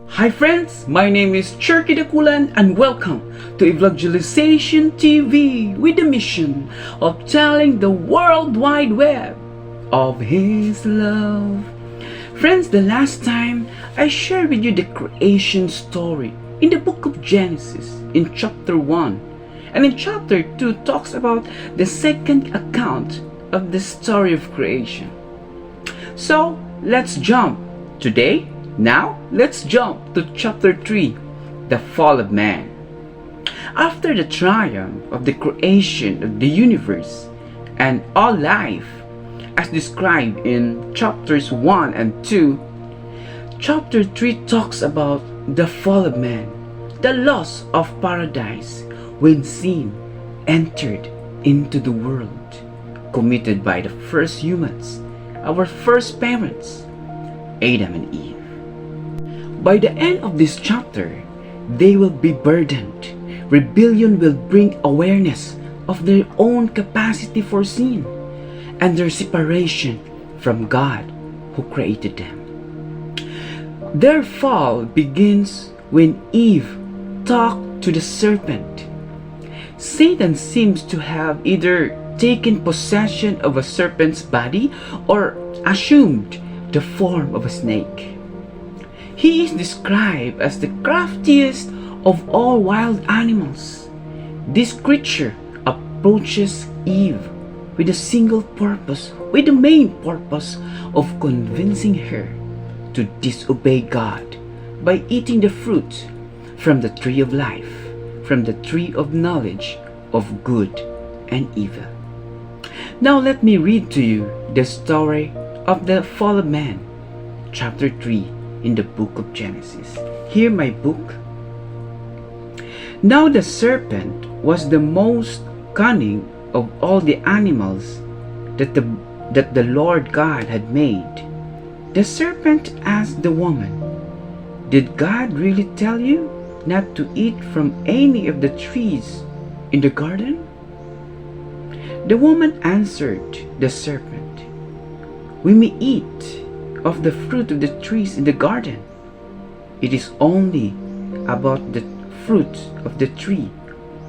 Hi friends, my name is Cherkie and welcome to eVLOGelizaion TV with the mission of telling the World Wide Web of His love. Friends, the last time I shared with you the creation story in the book of Genesis in chapter 1, and in chapter 2 talks about the second account of the story of creation. So let's jump today. Now, let's jump to chapter 3, the fall of man. After the triumph of the creation of the universe and all life, as described in chapters 1 and 2, chapter 3 talks about the fall of man, the loss of paradise when sin entered into the world, committed by the first humans, our first parents, Adam and Eve. By the end of this chapter, they will be burdened. Rebellion will bring awareness of their own capacity for sin and their separation from God who created them. Their fall begins when Eve talked to the serpent. Satan seems to have either taken possession of a serpent's body or assumed the form of a snake. He is described as the craftiest of all wild animals. This creature approaches Eve with a single purpose, with the main purpose of convincing her to disobey God by eating the fruit from the tree of life, from the tree of knowledge of good and evil. Now let me read to you the story of the fall of man, chapter 3, in the book of Genesis. Hear my book. Now the serpent was the most cunning of all the animals that the Lord God had made. The serpent asked the woman, "Did God really tell you not to eat from any of the trees in the garden?" The woman answered the serpent, "We may eat of the fruit of the trees in the garden. It is only about the fruit of the tree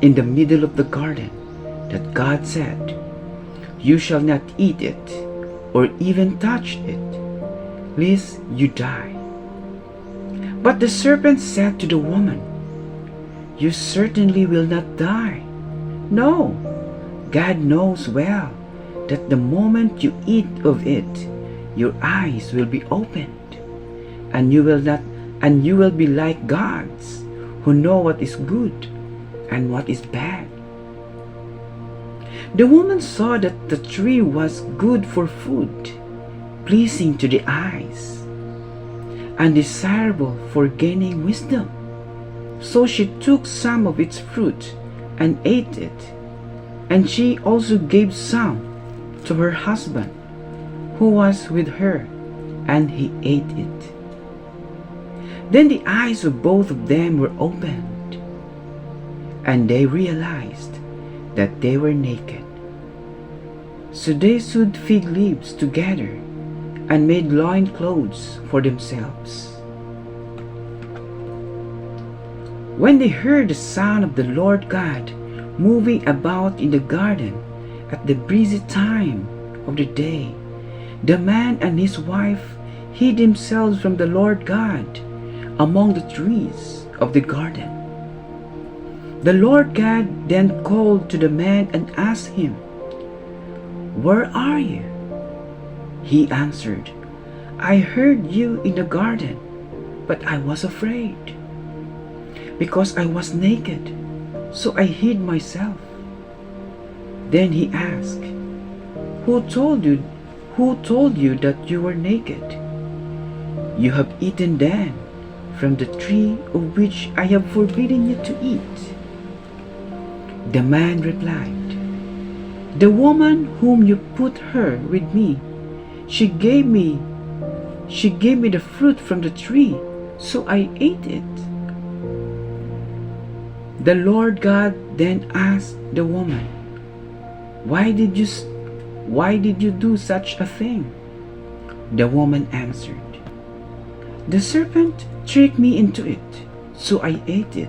in the middle of the garden that God said, 'You shall not eat it or even touch it, lest you die.' But the serpent said to the woman, 'You certainly will not die. No, God knows well that the moment you eat of it, your eyes will be opened, and you will be like gods, who know what is good and what is bad.' The woman saw that the tree was good for food, pleasing to the eyes, and desirable for gaining wisdom. So she took some of its fruit and ate it, and she also gave some to her husband, who was with her, and he ate it. Then the eyes of both of them were opened, and they realized that they were naked. So they sewed fig leaves together and made loincloths for themselves. When they heard the sound of the Lord God moving about in the garden at the breezy time of the day, the man and his wife hid themselves from the Lord God among the trees of the garden. The Lord God then called to the man and asked him, "Where are you?" He answered, "I heard you in the garden, but I was afraid, because I was naked, so I hid myself." Then he asked, Who told you that you were naked? You have eaten then from the tree of which I have forbidden you to eat." The man replied, "The woman whom you put her with me, she gave me the fruit from the tree, so I ate it." The Lord God then asked the woman, Why did you do such a thing?" The woman answered, The serpent tricked me into it, so I ate it.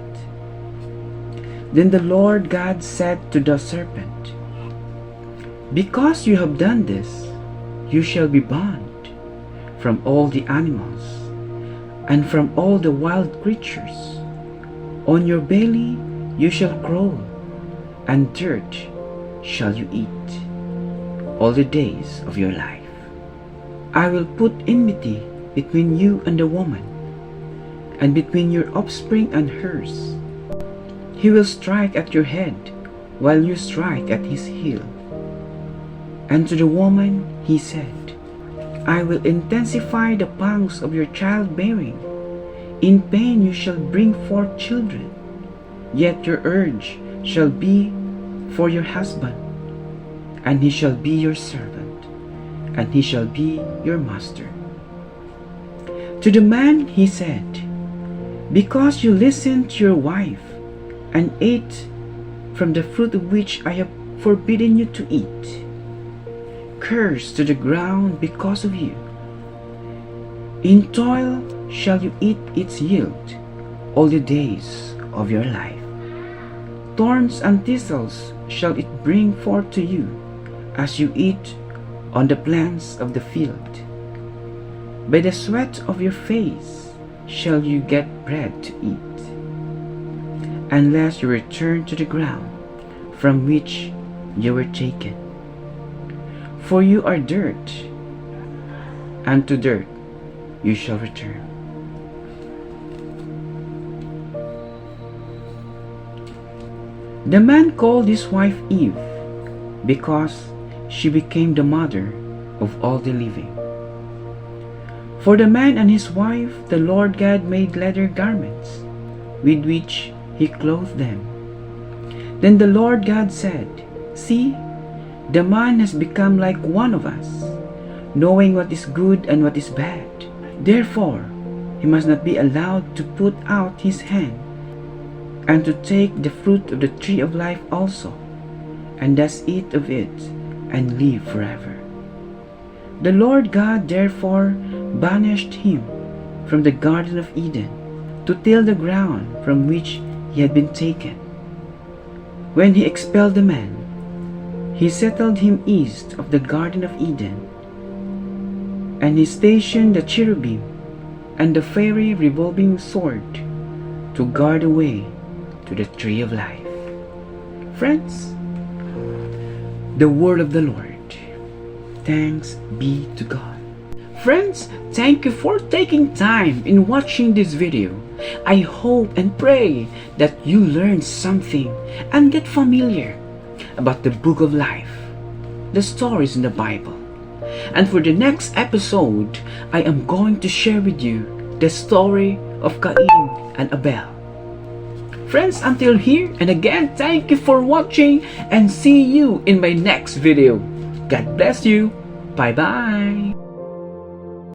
Then the Lord God said to the serpent, because you have done this, you shall be banned from all the animals and from all the wild creatures. On your belly you shall crawl, and dirt shall you eat all the days of your life. I will put enmity between you and the woman, and between your offspring and hers. He will strike at your head, while you strike at his heel. And to the woman he said, I will intensify the pangs of your childbearing. In pain you shall bring forth children. Yet your urge shall be for your husband, and he shall be your servant, and he shall be your master. To the man he said, because you listened to your wife, and ate from the fruit of which I have forbidden you to eat, curse to the ground because of you. In toil shall you eat its yield all the days of your life. Thorns and thistles shall it bring forth to you as you eat on the plants of the field. By the sweat of your face shall you get bread to eat, unless you return to the ground from which you were taken. For you are dirt, and to dirt you shall return. The man called his wife Eve, because she became the mother of all the living. For the man and his wife the Lord God made leather garments, with which he clothed them. Then the Lord God said, see, the man has become like one of us, knowing what is good and what is bad. Therefore, he must not be allowed to put out his hand, and to take the fruit of the tree of life also, and thus eat of it, and live forever. The Lord God therefore banished him from the Garden of Eden, to till the ground from which he had been taken. When he expelled the man, he settled him east of the Garden of Eden, and he stationed the cherubim and the fiery revolving sword to guard the way to the tree of life. Friends, the word of the Lord. Thanks be to God. Friends, thank you for taking time in watching this video. I hope and pray that you learned something and get familiar about the book of life, the stories in the Bible. And for the next episode, I am going to share with you the story of Cain and Abel. Friends, until here, and again, thank you for watching, and see you in my next video. God bless you. Bye-bye.